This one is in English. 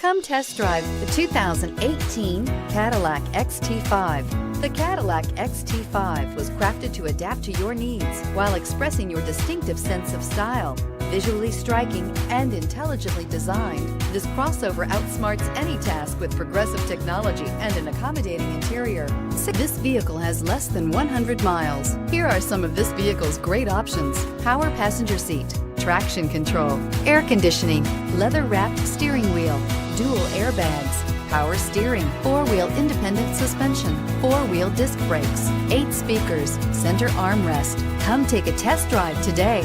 Come test drive the 2018 Cadillac XT5. The Cadillac XT5 was crafted to adapt to your needs while expressing your distinctive sense of style. Visually striking and intelligently designed, this crossover outsmarts any task with progressive technology and an accommodating interior. This vehicle has less than 100 miles. Here are some of this vehicle's great options: power passenger seat, traction control, air conditioning, leather-wrapped steering wheel, dual airbags, power steering, four-wheel independent suspension, four-wheel disc brakes, 8 speakers, center armrest. Come take a test drive today.